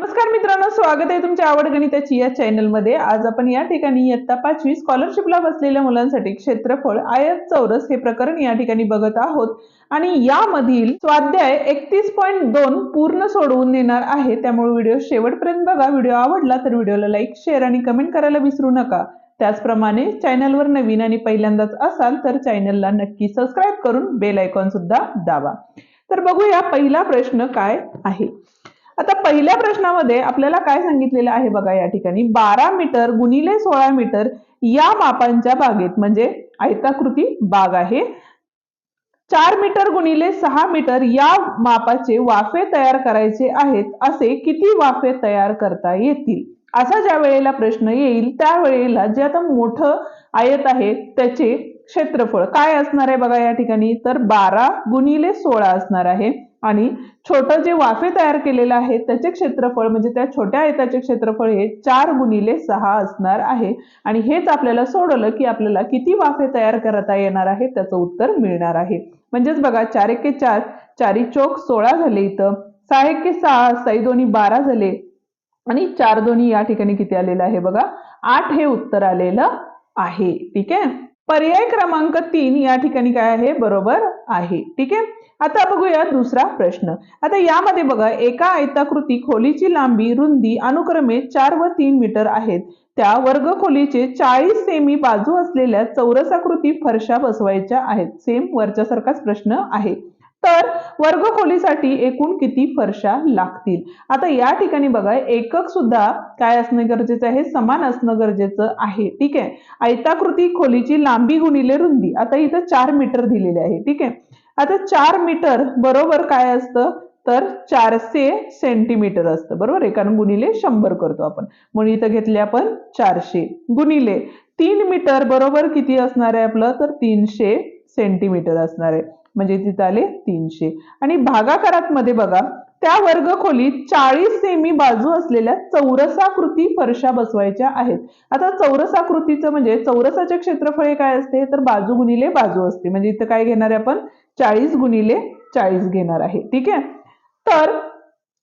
नमस्कार मित्रांनो, स्वागत आहे तुमच्या आवड गणिताची या चॅनल मध्ये। आज आपण या ठिकाणी इयत्ता 5वी स्कॉलरशिपला बसलेल्या मुलांसाठी क्षेत्रफळ आयत चौरस हे प्रकरण या ठिकाणी बघत आहोत आणि यामधील स्वाध्याय 31.2 पूर्ण सोडवून देणार आहे। त्यामुळे व्हिडिओ शेवटपर्यंत बघा। व्हिडिओ आवडला तर व्हिडिओला लाईक, शेअर आणि कमेंट करायला विसरू नका। त्याचप्रमाणे चॅनलवर नवीन आणि पहिल्यांदाच असाल तर चॅनलला नक्की सबस्क्राइब करून बेल आयकॉन सुद्धा दाबा। तर बघूया पहिला प्रश्न काय आहे। आता पहिल्या प्रश्नामध्ये आपल्याला काय सांगितलेलं आहे बघा। या ठिकाणी 12 मीटर गुणिले 16 मीटर या मापांच्या बागेत, म्हणजे आयताकृती बाग आहे, 4 मीटर गुणिले 6 मीटर या मापाचे वाफे तयार करायचे आहेत। असे किती वाफे तयार करता येतील? असा ज्या वेळेला प्रश्न येईल त्यावेळेला जे आता मोठं आयत आहे त्याचे क्षेत्रफळ काय असणार आहे बघा। या ठिकाणी तर 12 गुणिले 16 असणार आहे आणि छोटं जे वाफे तयार केलेलं आहे त्याचे क्षेत्रफळ म्हणजे त्या छोट्या आयताचे क्षेत्रफळ हे 4 गुणिले 6 असणार आहे। आणि हेच आपल्याला सोडवलं की आपल्याला किती वाफे तयार करता येणार आहे त्याचं उत्तर मिळणार आहे। म्हणजेच बघा 4 एके 4, 4 चौक 16 झाले, इथं 6 एके 6, 6 दोन्ही 12 झाले आणि 4 दोन्ही या ठिकाणी किती आलेलं आहे बघा 8 हे उत्तर आलेलं आहे। ठीक आहे, पर्याय क्रमांक 3 या ठिकाणी काय आहे, बरोबर आहे। ठीक आहे, आता बघूया दुसरा प्रश्न। आता यामध्ये बघा एका आयताकृती खोलीची लांबी रुंदी अनुक्रमे 4 व 3 मीटर आहेत। त्या वर्ग खोलीचे 40 सेमी बाजू असलेल्या चौरसाकृती फरशा बसवायच्या आहेत। सेम वरच्या सारखाच प्रश्न आहे। तर वर्ग खोलीसाठी एकूण किती फरशा लागतील? आता या ठिकाणी बघा एकक सुद्धा काय असणं गरजेचं आहे, समान असणं गरजेचं आहे। ठीक आहे, आयताकृती खोलीची लांबी गुणिले रुंदी, आता इथं 4 मीटर दिलेले आहे। ठीक आहे, आता 4 मीटर बरोबर काय असतं तर 400 सेंटीमीटर असतं, बरोबर आहे, कारण गुणिले 100 करतो आपण, म्हणून इथं घेतले आपण 400 गुणिले 3 मीटर बरोबर किती असणार आहे आपलं तर 300 सेंटीमीटर असणार आहे, म्हणजे तिथं आले 300 आणि भागाकारात मध्ये बघा त्या वर्ग खोलीत 40 सेमी बाजू असलेल्या चौरसाकृती फरशा बसवायच्या आहेत। आता चौरसाकृतीचं म्हणजे चौरसाचे क्षेत्रफळ काय असते तर बाजू गुणिले बाजू असते, म्हणजे इथं काय घेणार आहे आपण 40 गुणिले 40 घेणार आहे। ठीक आहे, तर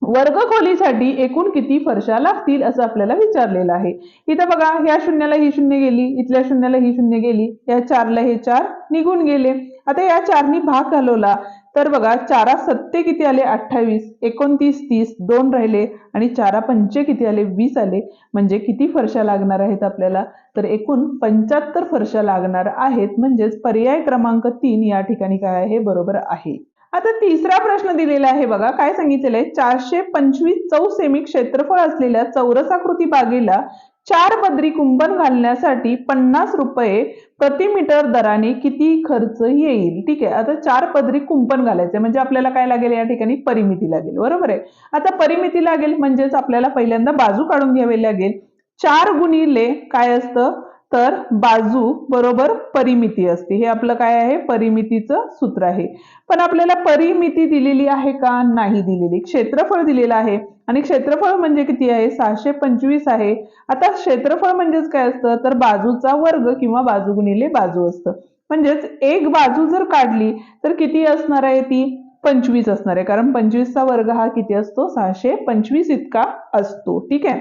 वर्ग खोलीसाठी एकूण किती फरशा लागतील असं आपल्याला विचारलेलं आहे। इथं बघा ह्या शून्याला ही शून्य गेली, इथल्या शून्याला ही शून्य गेली, या 4ला हे 4 निघून गेले। आता या 4नी भाग घालवला तर बघा 4 सत्ते किती आले 28, 29 30, 2 राहिले आणि 4 पंचे किती आले 20 आले, म्हणजे किती फरशा लागणार आहेत आपल्याला तर एकूण 75 फरशा लागणार आहेत। म्हणजेच पर्याय क्रमांक 3 या ठिकाणी काय आहे, बरोबर आहे। आता तिसरा प्रश्न दिलेला आहे बघा, काय सांगितलेलं आहे 425 चौसेमी क्षेत्रफळ असलेल्या चौरसाकृती बागेला 4 पदरी कुंपण घालण्यासाठी 50 रुपये प्रति मीटर दराने किती खर्च येईल? ठीक आहे, आता 4 पदरी कुंपण घालायचे म्हणजे आपल्याला काय लागेल या ठिकाणी परिमिती लागेल, बरोबर आहे। आता परिमिती लागेल म्हणजेच आपल्याला पहिल्यांदा बाजू काढून घ्यावी लागेल। 4 गुणिले काय असतं तर बाजू बरोबर परिमिती असते, हे आपलं काय आहे परिमितीचं सूत्र आहे। पण आपल्याला परिमिती दिलेली आहे का? नाही दिलेली। क्षेत्रफळ दिलेलं आहे आणि क्षेत्रफळ म्हणजे किती आहे 625 आहे। आता क्षेत्रफळ म्हणजेच काय असतं तर बाजूचा वर्ग किंवा बाजू गुणिले बाजू असतं, म्हणजेच एक बाजू जर काढली तर किती असणार आहे ती 25 असणार आहे, कारण 25 चा वर्ग हा किती असतो 625 इतका असतो। ठीक आहे,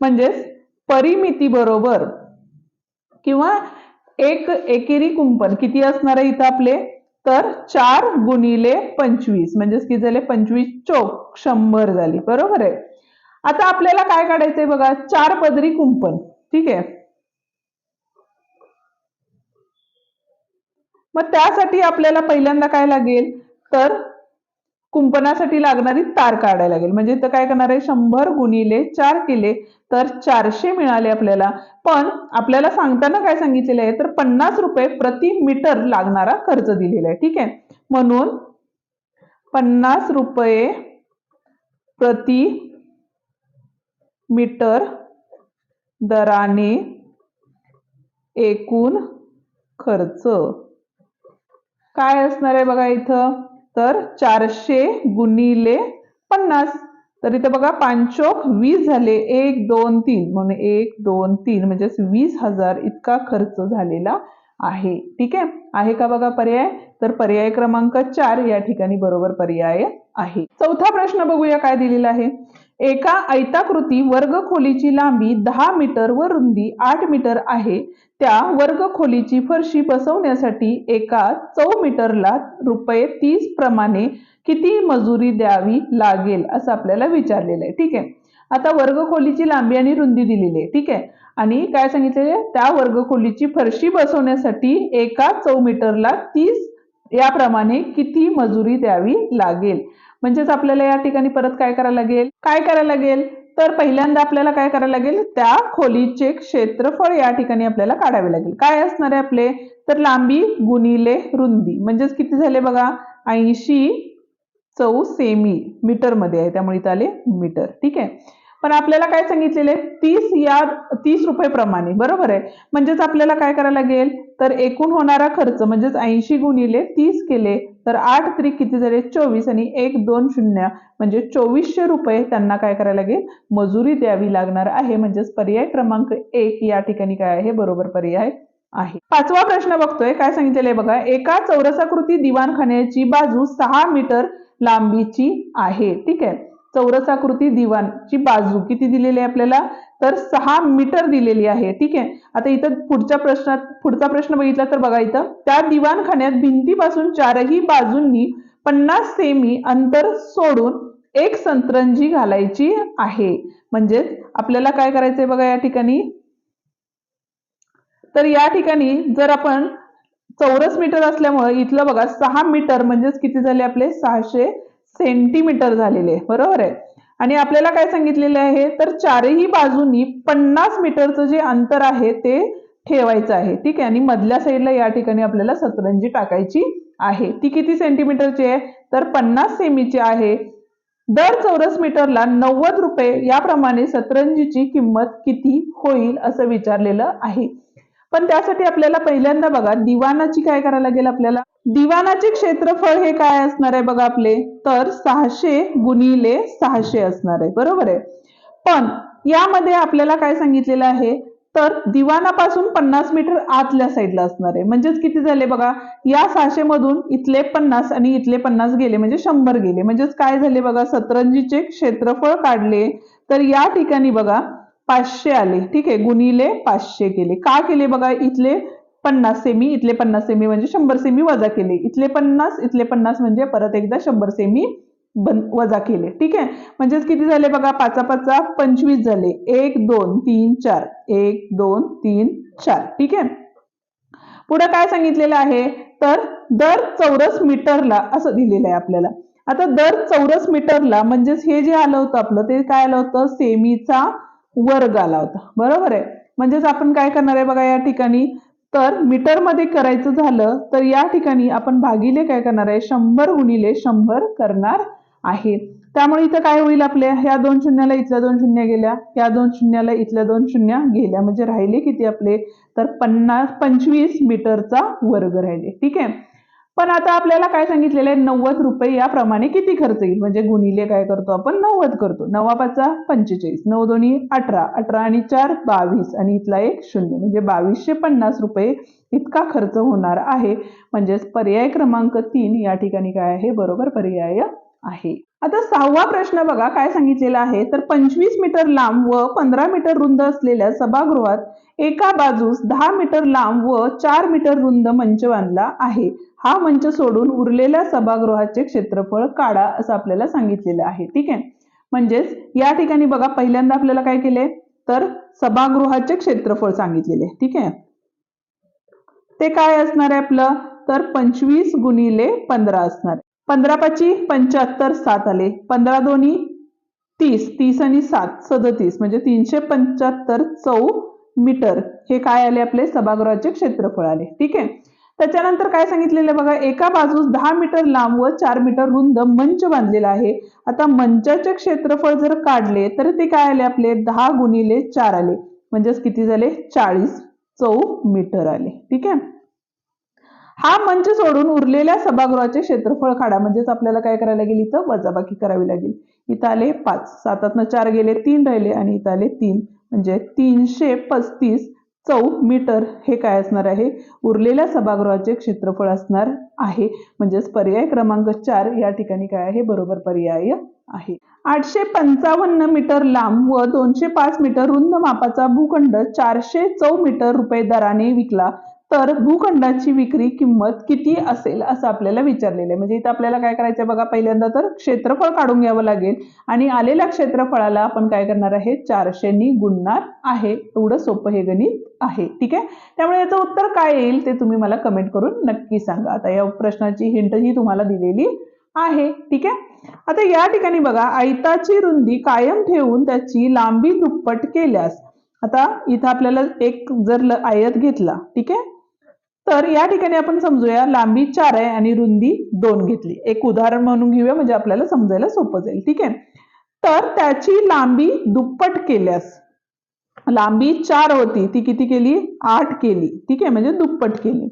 म्हणजेच परिमिती बरोबर किंवा एक एकेरी कुंपण किती असणार आहे इथं आपले तर 4 गुणिले 25 म्हणजेच किती झाले 25 चौक 100 झाली, बरोबर आहे। आता आपल्याला काय काढायचंय बघा 4 पदरी कुंपण। ठीक आहे, मग त्यासाठी आपल्याला पहिल्यांदा काय लागेल तर कुंपणासाठी लागणारी तार काढायला लागेल, म्हणजे इथं काय करणार आहे 100 गुणिले 4 केले तर 400 मिळाले आपल्याला। पण आपल्याला सांगताना काय सांगितलेलं आहे तर 50 रुपये प्रति मीटर लागणारा खर्च दिलेला आहे। ठीक आहे, म्हणून 50 रुपये प्रति मीटर दराने एकूण खर्च काय असणार आहे बघा इथं तर 400 गुणिले 50, तर इथं बघा 5 चौक 20 झाले, 1 2 3 म्हणून 1 2 3 म्हणजे 20,000 इतका खर्च झालेला आहे. ठीक आहे का बघा पर्याय? तर पर्याय क्रमांक 4 या ठिकाणी बरोबर पर्याय आहे. चौथा प्रश्न बघूया काय दिलेला आहे. एका आयताकृती वर्गखोलीची लांबी 10 मीटर व रुंदी 8 मीटर आहे. त्या वर्गखोलीची फरशी बसवण्यासाठी एका चौमीटरला ₹30 प्रमाणे किती मजुरी द्यावी लागेल असं आपल्याला विचारलेलं आहे. ठीक आहे. आता वर्गखोलीची लांबी आणि रुंदी दिलेली आहे. ठीक आहे. आणि काय सांगितलेले त्या वर्गखोलीची फरशी बसवण्यासाठी एका चौमीटरला 30 याप्रमाणे किती मजुरी द्यावी लागेल. म्हणजेच आपल्याला या ठिकाणी परत काय करायला लागेल तर पहिल्यांदा आपल्याला काय करायला लागेल त्या खोलीचे क्षेत्रफळ या ठिकाणी आपल्याला काढावे लागेल. काय असणार आहे आपले तर लांबी गुणिले रुंदी म्हणजेच किती झाले बघा 80 सेमी मीटर मध्ये आहे त्यामुळे इथे आले मीटर. ठीक आहे. पण आपल्याला काय सांगितलेले 30 रुपये प्रमाणे बरोबर आहे. म्हणजेच आपल्याला काय करायला लागेल तर एकूण होणारा खर्च म्हणजेच 80 गुणिले 30 केले तर 8 त्रिक किती झाले 24 आणि 1 2 0 म्हणजे 2400 रुपये त्यांना काय करायला लागेल मजुरी द्यावी लागणार आहे. म्हणजेच पर्याय क्रमांक 1 या ठिकाणी काय आहे बरोबर पर्याय आहे. पाचवा प्रश्न बघतोय काय सांगितलेलं आहे बघा. एका चौरसाकृती दिवाणखान्याची बाजू 6 मीटर लांबीची आहे. ठीक आहे. चौरसाकृती दिवाणची बाजू किती दिलेली आहे आपल्याला तर 6 मीटर दिलेली आहे. ठीक आहे. आता इथं पुढचा प्रश्न बघितला तर बघा इथं त्या दिवाणखान्यात भिंतीपासून चारही बाजूंनी 50 सेमी अंतर सोडून एक सतरंजी घालायची आहे. म्हणजे आपल्याला काय करायचंय बघा या ठिकाणी तर या ठिकाणी जर आपण चौरस मीटर असल्यामुळे इथलं बघा 6 मीटर म्हणजेच किती झाले आपले 600 सेंटीमीटर झालेले बरोबर आहे. आणि आपल्याला काय सांगितलेलं आहे तर चारही बाजूंनी 50 मीटरचं जे अंतर आहे ते ठेवायचं आहे. ठीक आहे. आणि मधल्या साईडला या ठिकाणी आपल्याला सतरंजी टाकायची आहे. ती किती सेंटीमीटरची आहे तर 50 सेमीची आहे. दर चौरस मीटरला 90 रुपये याप्रमाणे सतरंजीची किंमत किती होईल असं विचारलेलं आहे. पण त्यासाठी आपल्याला पहिल्यांदा बघा दिवाणाची काय करायला लागेल आपल्याला दिवाणाचे क्षेत्रफळ हे काय असणार आहे बघा आपले तर 600 गुणिले 600 असणार आहे बरोबर आहे. पण यामध्ये आपल्याला काय सांगितलेलं आहे तर दिवाणापासून 50 मीटर आतल्या साईडला असणार आहे. म्हणजेच किती झाले बघा या 600 मधून इथले 50 आणि इथले 50 गेले म्हणजे 100 गेले. म्हणजेच काय झाले बघा सतरंजीचे क्षेत्रफळ काढले तर या ठिकाणी बघा 500 आले. ठीक आहे. गुणिले 500 केले. का केले बघा इथले 50 सेमी इथले 50 सेमी म्हणजे 100 सेमी वजा केले. इथले 50 इथले 50 म्हणजे परत एकदा 100 सेमी वजा केले. ठीक आहे. म्हणजेच किती झाले बघा 5 5 25 झाले. 1 2 3 4 1 2 3 4. ठीक आहे. पुढे काय सांगितलेलं आहे तर दर चौरस मीटरला असं दिलेलं आहे आपल्याला. आता दर चौरस मीटरला म्हणजेच हे जे आलं होतं आपलं ते काय आलं होतं सेमीचा वर्ग आला होता बरोबर आहे. म्हणजेच आपण काय करणार आहे बघा या ठिकाणी तर मीटर मध्ये करायचं झालं तर या ठिकाणी आपण भागिले काय करणार आहे 100 गुणिले 100 करणार आहे. त्यामुळे इथं काय होईल आपल्या ह्या 2 शून्याला इथल्या 2 शून्य गेल्या ह्या 2 शून्याला इथल्या 2 शून्य गेल्या म्हणजे राहिले किती आपले तर 25 मीटरचा वर्ग राहिले. ठीक आहे. पण आता आपल्याला काय सांगितलेलं आहे 90 रुपये याप्रमाणे किती खर्च येईल म्हणजे गुणिले काय करतो आपण 90 करतो. 9 5 45 9 दोन्ही 18 18 आणि 4 22 आणि इथला एक शून्य म्हणजे 2250 रुपये इतका खर्च होणार आहे. म्हणजेच पर्याय क्रमांक 3 या ठिकाणी काय आहे बरोबर पर्याय आहे. आता सहावा प्रश्न बघा काय सांगितलेला आहे तर 25 मीटर लांब व 15 मीटर रुंद असलेल्या सभागृहात एका बाजूस 10 मीटर लांब व 4 मीटर रुंद मंच बांधला आहे. हा मंच सोडून उरलेल्या सभागृहाचे क्षेत्रफळ काढा असं आपल्याला सांगितलेलं आहे. ठीक आहे. म्हणजेच या ठिकाणी बघा पहिल्यांदा आपल्याला काय केले तर सभागृहाचे क्षेत्रफळ सांगितलेले. ठीक आहे. ते काय असणार आहे आपलं तर 25 गुणिले 15 असणार. 15 5 75 7 आले. 15 दोन्ही 30 30 आणि 7 37 म्हणजे 375 मीटर हे काय आले आपले सभागृहाचे क्षेत्रफळ आले. ठीक आहे. त्याच्यानंतर काय सांगितलेलं बघा एका बाजूस 10 मीटर लांब व 4 मीटर रुंद मंच बांधलेला आहे. आता मंचाचे क्षेत्रफळ जर काढले तर ते काय आले आपले 10 गुणिले 4 आले म्हणजेच किती झाले 40 मीटर आले. ठीक आहे. हा मंच सोडून उरलेल्या सभागृहाचे क्षेत्रफळ काढा म्हणजेच आपल्याला काय करायला लागेल इथं वजाबाकी करावी लागेल. इथं आले 5 7 4 गेले 3 राहिले आणि इथं आले 3 म्हणजे 335 मीटर हे काय असणार आहे, उरलेल्या सभागृहाचे क्षेत्रफळ असणार आहे. म्हणजेच पर्याय क्रमांक 4 या ठिकाणी काय आहे, बरोबर पर्याय आहे. 855 मीटर लांब व 205 मीटर रुंद मापाचा भूखंड 400 मीटर रुपये दराने विकला तर भूखंडाची विक्री किंमत किती असेल असं आपल्याला विचारलेलं आहे. म्हणजे इथं आपल्याला काय करायचं बघा, पहिल्यांदा तर क्षेत्रफळ काढून घ्यावं लागेल आणि आलेल्या क्षेत्रफळाला आपण काय करणार आहे, 400 नी गुणणार आहे. एवढं सोपं हे गणित आहे. ठीक आहे, त्यामुळे याचं उत्तर काय येईल ते तुम्ही मला कमेंट करून नक्की सांगा. आता या प्रश्नाची हिंट ही तुम्हाला दिलेली आहे. ठीक आहे, आता या ठिकाणी बघा, आयताची रुंदी कायम ठेवून त्याची लांबी दुप्पट केल्यास, आता इथं आपल्याला एक जर आयत घेतला, ठीक आहे, तर या ठिकाणी आपण समजूया लांबी 4 आहे आणि रुंदी 2 घेतली. एक उदाहरण म्हणून घेऊया म्हणजे आपल्याला समजायला सोपं जाईल. ठीक आहे, तर त्याची लांबी दुप्पट केल्यास, लांबी 4 होती ती किती केली, 8 केली. ठीक आहे, म्हणजे दुप्पट केली.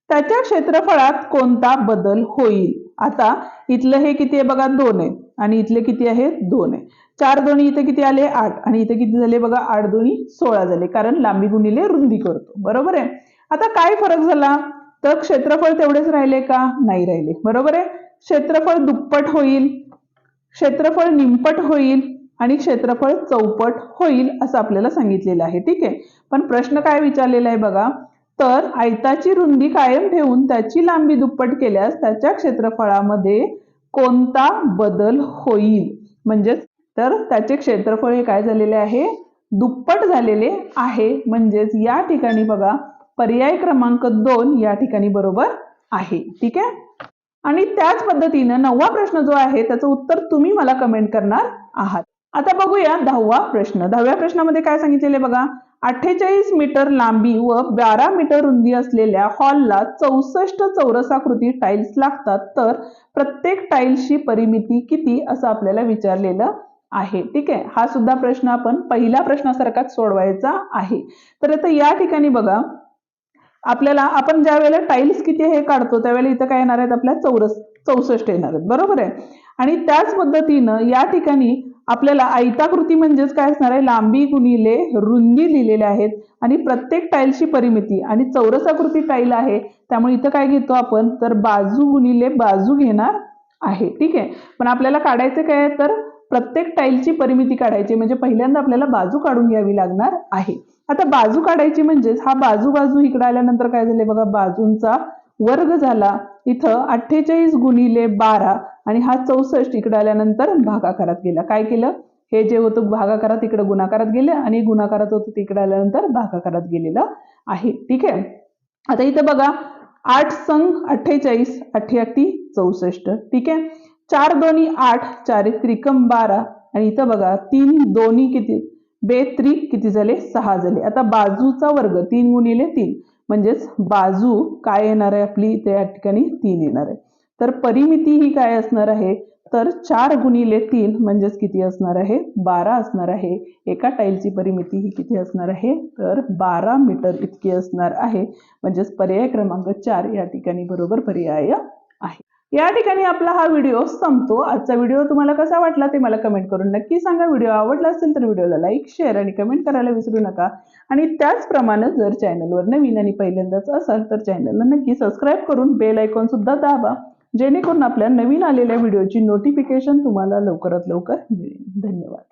त्याच्या क्षेत्रफळात कोणता बदल होईल. आता इथलं हे किती आहे बघा, 2 आहे आणि इथले किती आहे, 2 आहे. 4 दोन्ही इथे किती आले, 8 आणि इथे किती झाले बघा, 8 दोन्ही 16 झाले, कारण लांबी गुणिले रुंदी करतो. बरोबर आहे. आता काय फरक झाला, तर क्षेत्रफळ तेवढेच राहिले का, नाही राहिले. बरोबर आहे, क्षेत्रफळ दुप्पट होईल, क्षेत्रफळ निमपट होईल आणि क्षेत्रफळ चौपट होईल असं आपल्याला सांगितलेलं आहे. ठीक आहे, पण प्रश्न काय विचारलेला आहे बघा, तर आयताची रुंदी कायम ठेवून त्याची लांबी दुप्पट केल्यास त्याच्या क्षेत्रफळामध्ये कोणता बदल होईल. म्हणजे तर त्याचे क्षेत्रफळ हे काय झालेले आहे, दुप्पट झालेले आहे. म्हणजेच या ठिकाणी बघा पर्याय क्रमांक 2 या ठिकाणी बरोबर आहे. ठीक आहे, आणि त्याच पद्धतीनं 9वा प्रश्न जो आहे त्याचं उत्तर तुम्ही मला कमेंट करणार आहात. आता बघूया 10वा प्रश्न. 10व्या प्रश्नामध्ये काय सांगितलेले बघा, 48 मीटर लांबी व 12 मीटर रुंदी असलेल्या हॉलला 64 चौरसाकृती टाइल्स लागतात तर प्रत्येक टाइल्सची परिमिती किती असं आपल्याला विचारलेलं आहे. ठीक आहे, हा सुद्धा प्रश्न आपण पहिल्या प्रश्नासारखाच सोडवायचा आहे. तर आता या ठिकाणी बघा, आपल्याला आपण ज्या वेळेला टाइल्स किती हे काढतो त्यावेळेला इथं काय येणार आहेत, आपल्या 64 येणार आहेत. बरोबर आहे, आणि त्याच पद्धतीनं या ठिकाणी आपल्याला आयताकृती म्हणजेच काय असणार आहे, लांबी गुणिले रुंदी लिहिलेल्या आहेत आणि प्रत्येक टाइलची परिमिती आणि चौरसाकृती टाइल आहे त्यामुळे इथं काय घेतो आपण, तर बाजू गुणिले बाजू घेणार आहे. ठीक आहे, पण आपल्याला काढायचं काय, तर प्रत्येक टाइलची परिमिती काढायची म्हणजे पहिल्यांदा आपल्याला बाजू काढून घ्यावी लागणार आहे. आता बाजू काढायची म्हणजेच हा बाजू इकडे आल्यानंतर काय झाले बघा, बाजूंचा वर्ग झाला. इथं 48 गुणिले 12 आणि हा 64 इकडे आल्यानंतर भागाकारात गेला. काय केलं, हे जे होतं भागाकारात इकडे गुणाकारात गेलं आणि गुणाकारात होतं तिकडे आल्यानंतर भागाकारात गेलेलं आहे. ठीक आहे, आता इथं बघा 8 संग 48, 8 64. ठीक आहे, 4 दोन्ही 8, 4 त्रिकम 12 आणि इथं बघा 3 दोन्ही किती, बेत्रिक किती झाले, 6 झाले. आता बाजूचा वर्ग 3 गुणिले 3 म्हणजेच बाजू काय येणार आहे आपली, त्या ठिकाणी 3 येणार आहे. तर परिमिती ही काय असणार आहे, तर 4 गुणिले 3 म्हणजेच किती असणार आहे, 12 असणार आहे. एका टाइलची परिमिती ही किती असणार आहे, तर 12 मीटर इतकी असणार आहे. म्हणजेच पर्याय क्रमांक 4 या ठिकाणी बरोबर पर्याय आहे. या ठिकाणी आपला हा व्हिडिओ संपतो. आजचा व्हिडिओ तुम्हाला कसा वाटला ते मला कमेंट करून नक्की सांगा. व्हिडिओ आवडला असेल तर व्हिडिओला लाईक, शेअर आणि कमेंट करायला विसरू नका. आणि त्याचप्रमाणे जर चॅनलवर नवीन आणि पहिल्यांदाच असाल तर चॅनलला नक्की सबस्क्राईब करून बेल आयकॉन सुद्धा दाबा, जेणेकरून आपल्या नवीन आलेल्या व्हिडिओची नोटिफिकेशन तुम्हाला लवकरात लवकर मिळेल. धन्यवाद.